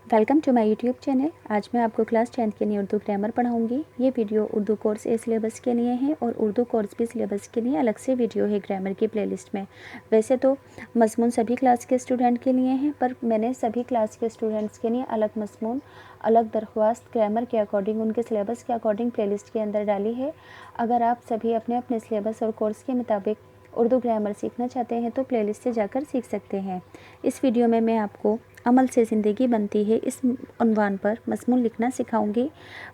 Welcome to my YouTube channel. आज मैं आपको क्लास 10th के लिए उर्दू ग्रामर पढ़ाऊंगी। ये वीडियो उर्दू कोर्स ए सिलेबस के लिए है और उर्दू कोर्स बी सिलेबस के लिए अलग से वीडियो है ग्रामर की प्लेलिस्ट में। वैसे तो मज़मून सभी क्लास के स्टूडेंट के लिए हैं, पर मैंने सभी क्लास के स्टूडेंट्स के लिए अलग मज़मून, अलग दरख्वास्त ग्रामर के अकॉर्डिंग, उनके सिलेबस के अकॉर्डिंग प्लेलिस्ट के अंदर डाली है। अगर आप सभी अपने अपने सिलेबस और कोर्स के मुताबिक उर्दू ग्रामर सीखना चाहते हैं तो प्लेलिस्ट से जाकर सीख सकते हैं। इस वीडियो में मैं आपको अमल से ज़िंदगी बनती है इस उन्वान पर मज़मून लिखना सिखाऊंगी।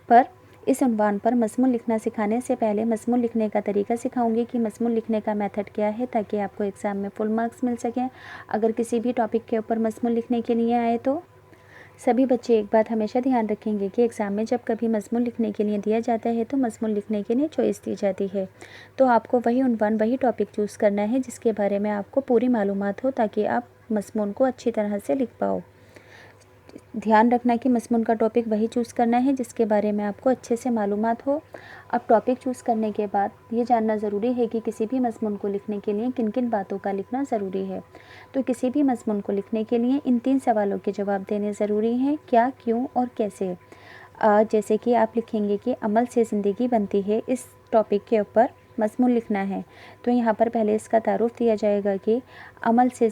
पर इस उन्वान पर मज़मून लिखना सिखाने से पहले मज़मून लिखने का तरीका सिखाऊंगी कि मज़मून लिखने का मेथड क्या है, ताकि आपको एग्ज़ाम में फुल मार्क्स मिल सकें। अगर किसी भी टॉपिक के ऊपर मज़मून लिखने के लिए आए तो सभी बच्चे एक बात हमेशा ध्यान रखेंगे कि एग्ज़ाम में जब कभी मज़मून लिखने के लिए दिया जाता है तो मज़मून लिखने के लिए चॉइस दी जाती है, तो आपको वही उन्वान, वही टॉपिक चूज़ करना है जिसके बारे में आपको पूरी मालूमात हो, ताकि आप मज़मून को अच्छी तरह से लिख पाओ। ध्यान रखना कि मज़मून का टॉपिक वही चूज़ करना है जिसके बारे में आपको अच्छे से मालूमात हो। अब टॉपिक चूज़ करने के बाद ये जानना ज़रूरी है कि किसी भी मज़मून को लिखने के लिए किन किन बातों का लिखना ज़रूरी है। तो किसी भी मज़मून को लिखने के लिए इन 3 सवालों के जवाब देने ज़रूरी हैं: क्या, क्यों और कैसे। जैसे कि आप लिखेंगे कि अमल से ज़िंदगी बनती है, इस टॉपिक के ऊपर मज़मून लिखना है, तो यहाँ पर पहले इसका तारुफ दिया जाएगा कि अमल से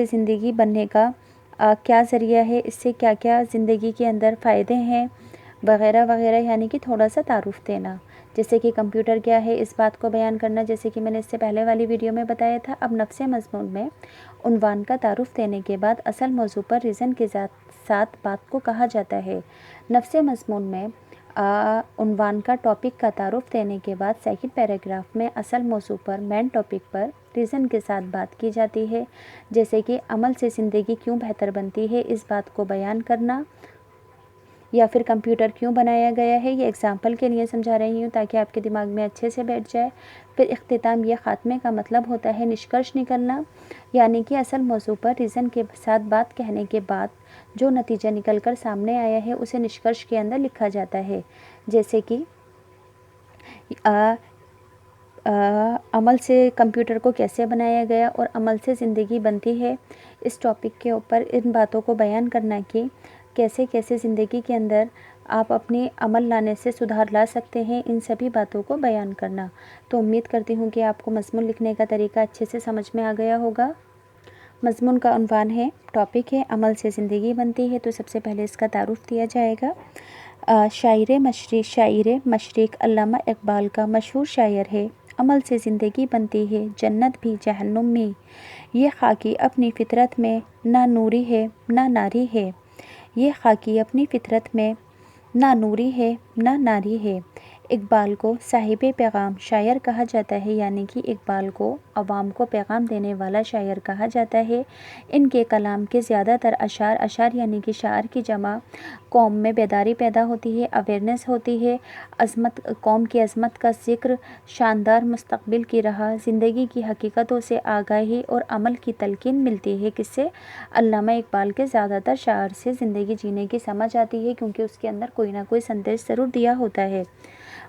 ज़िंदगी बनने का क्या ज़रिया है, इससे क्या क्या ज़िंदगी के अंदर फ़ायदे हैं, वग़ैरह वग़ैरह, यानी कि थोड़ा सा तारुफ देना। जैसे कि कंप्यूटर क्या है, इस बात को बयान करना, जैसे कि मैंने इससे पहले वाली वीडियो में बताया था। अब नफ्से मज़मून में उन्वान का तारुफ देने के बाद असल मौजू पर रीज़न के साथ बात को कहा जाता है। नफ्से मज़मून में उन्वान का टॉपिक का तारुफ देने के बाद सेकंड पैराग्राफ में असल मौजू पर, मेन टॉपिक पर रीज़न के साथ बात की जाती है। जैसे कि अमल से ज़िंदगी क्यों बेहतर बनती है, इस बात को बयान करना, या फिर कंप्यूटर क्यों बनाया गया है। ये एग्ज़ाम्पल के लिए समझा रही हूँ ताकि आपके दिमाग में अच्छे से बैठ जाए। फिर इख्तिताम, ये ख़ात्मे का मतलब होता है निष्कर्ष निकलना, यानी कि असल मौजू पर रीज़न के साथ बात कहने के बाद जो नतीजा निकल कर सामने आया है उसे निष्कर्ष के अंदर लिखा जाता है। जैसे कि अमल से कंप्यूटर को कैसे बनाया गया और अमल से ज़िंदगी बनती है, इस टॉपिक के ऊपर इन बातों को बयान करना कि कैसे कैसे ज़िंदगी के अंदर आप अपने अमल लाने से सुधार ला सकते हैं, इन सभी बातों को बयान करना। तो उम्मीद करती हूँ कि आपको मज़मून लिखने का तरीका अच्छे से समझ में आ गया होगा। मज़मून का उन्वान है, टॉपिक है अमल से ज़िंदगी बनती है, तो सबसे पहले इसका तारुफ दिया जाएगा। शायर मशरिक़ अल्लामा इकबाल का मशहूर शायर है। अमल से ज़िंदगी बनती है, जन्नत भी जहन्नुम में, ये खाकी अपनी फ़ितरत में ना नूरी है ना नारी है। ये खाकी अपनी फ़ितरत में ना नूरी है ना नारी है। इकबाल को साहिबे पैगाम शायर कहा जाता है, यानी कि इकबाल को अवाम को पैगाम देने वाला शायर कहा जाता है। इनके कलाम के ज़्यादातर अशार यानी कि शार की जमा, कौम में बेदारी पैदा होती है, अवेयरनेस होती है, अज़मत, कौम की अज़मत का ज़िक्र, शानदार मुस्तक़बिल की राह, ज़िंदगी की हकीकतों से आगाही और अमल की तलकीन मिलती है। किससे? अल्लामा इकबाल के ज़्यादातर शार से ज़िंदगी जीने की समझ आती है, क्योंकि उसके अंदर कोई ना कोई संदेश ज़रूर दिया होता है।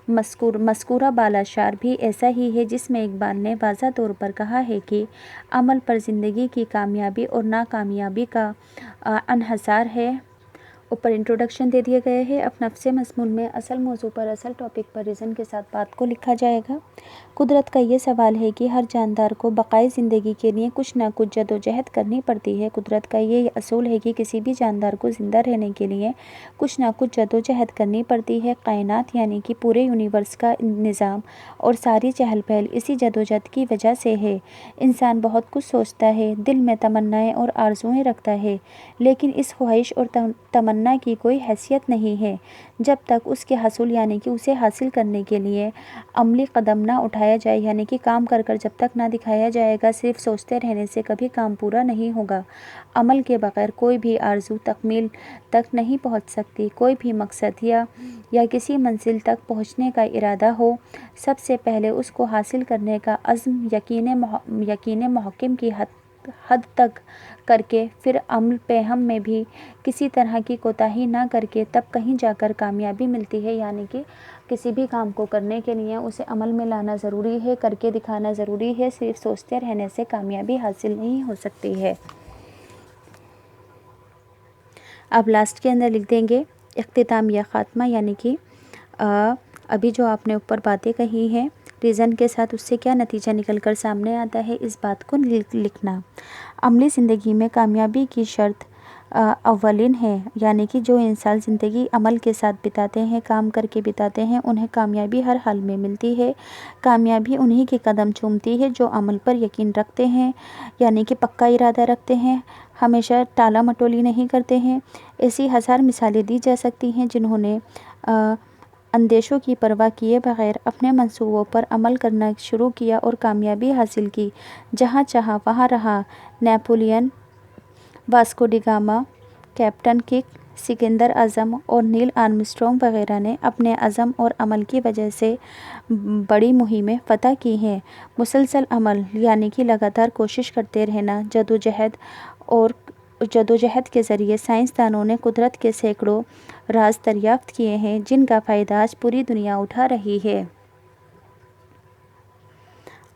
मज़कूरा बालाशार भी ऐसा ही है, जिसमें इकबाल ने वाज़ा तौर पर कहा है कि अमल पर ज़िंदगी की कामयाबी और नाकामयाबी का अनहसार है। ऊपर इंट्रोडक्शन दे दिया गया है। अब नफ्से मज़मून में असल मौजू पर, असल टॉपिक पर रीज़न के साथ बात को लिखा जाएगा। कुदरत का ये सवाल है कि हर जानदार को बक़ाए ज़िंदगी के लिए कुछ ना कुछ जदोजहद करनी पड़ती है। कुदरत का ये असूल है कि किसी भी जानदार को ज़िंदा रहने के लिए कुछ ना कुछ जदोजहद करनी पड़ती है। कायनात यानी कि पूरे यूनिवर्स का निज़ाम और सारी चहल पहल इसी जदोजहद की वजह से है। इंसान बहुत कुछ सोचता है, दिल में तमन्नाएँ और आरज़ुएँ रखता है, लेकिन इस ख्वाहिश और तमन्ना की कोई हैसियत नहीं है जब तक उसके हसूल यानी कि उसे हासिल करने के लिए अमली कदम ना उठाया जाए, यानी कि काम कर कर जब तक ना दिखाया जाएगा। सिर्फ सोचते रहने से कभी काम पूरा नहीं होगा। अमल के बगैर कोई भी आरज़ू तकमील तक नहीं पहुंच सकती। कोई भी मकसद या किसी मंजिल तक पहुंचने का इरादा हो, सबसे पहले उसको हासिल करने का अज़्म यकीन मुहक्कम की हद तक करके, फिर अमल पे हम में भी किसी तरह की कोताही ना करके, तब कहीं जाकर कामयाबी मिलती है। यानी कि किसी भी काम को करने के लिए उसे अमल में लाना ज़रूरी है, करके दिखाना ज़रूरी है। सिर्फ सोचते रहने से कामयाबी हासिल नहीं हो सकती है। अब लास्ट के अंदर लिख देंगे इख्तिताम या ख़ात्मा, यानी कि अभी जो आपने ऊपर बातें कही हैं रीज़न के साथ, उससे क्या नतीजा निकल कर सामने आता है, इस बात को लिखना। अमली ज़िंदगी में कामयाबी की शर्त अव्वलिन है, यानी कि जो इंसान ज़िंदगी अमल के साथ बिताते हैं, काम करके बिताते हैं, उन्हें कामयाबी हर हाल में मिलती है। कामयाबी उन्हीं के कदम चूमती है जो अमल पर यकीन रखते हैं, यानी कि पक्का इरादा रखते हैं, हमेशा टाला मटोली नहीं करते हैं। ऐसी हज़ार मिसालें दी जा सकती हैं जिन्होंने अंदेशों की परवाह किए बगैर अपने मंसूबों पर अमल करना शुरू किया और कामयाबी हासिल की। जहाँ चाहा वहाँ रहा। Napoleon, Vasco da Gama, captain Cook, Sikandar Azam और नील आर्मस्ट्रॉन्ग वगैरह ने अपने अज़म और अमल की वजह से बड़ी मुहिमें फ़तह की हैं। मुसलसल अमल, यानी कि लगातार कोशिश करते रहना, जदोजहद के ज़रिए साइंसदानों ने कुदरत के सैकड़ों राज दरियाफ्त किए हैं, जिनका फ़ायदा आज पूरी दुनिया उठा रही है।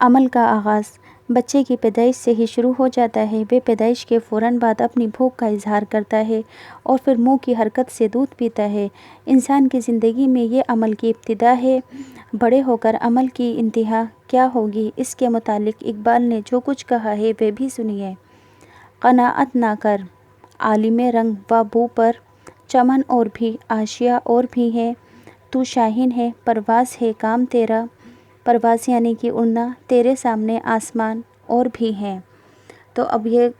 अमल का आगाज़ बच्चे की पैदाइश से ही शुरू हो जाता है। वे पैदाइश के फ़ौरन बाद अपनी भूख का इजहार करता है और फिर मुंह की हरकत से दूध पीता है। इंसान की ज़िंदगी में ये अमल की इब्तिदा है। बड़े होकर अमल की इंतहा क्या होगी, इसके मुतालिक इकबाल ने जो कुछ कहा है वह भी सुनिए। क़नाअत ना कर आलिमे रंग व बू पर, चमन और भी आशिया और भी हैं। तू शाहीन है, परवाज़ है काम तेरा, परवाज़ यानी कि उड़ना, तेरे सामने आसमान और भी हैं। तो अब ये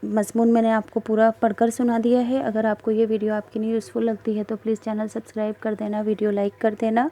मज़मून मैंने आपको पूरा पढ़कर सुना दिया है। अगर आपको ये वीडियो आपके लिए यूज़फुल लगती है तो प्लीज़ चैनल सब्सक्राइब कर देना, वीडियो लाइक कर देना।